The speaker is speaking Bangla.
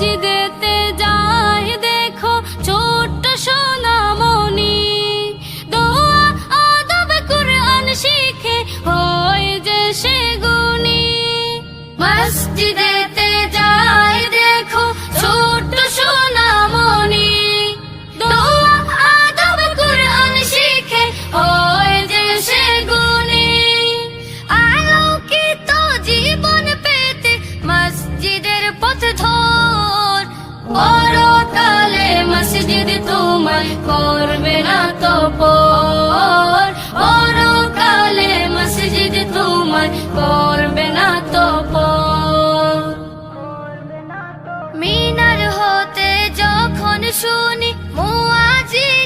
মসজিদেতে যায় দেখো ছোট্ট সোনামণি, দোয়া আদব কুরআন শিখে হয় যে সে গুণী। মসজিদেতে যায় দেখো ছোট্ট সোনামণি, দোয়া আদব কুরআন শিখে হয় যে সে গুণী। আলোকিত জীবন পেতে মসজিদের পথ ধর, পরকালে মসজিদ তোমায় করবে না তো পর, পরকালে মসজিদ তোমায় করবে না তো পর। মিনার হতে যখন শুনি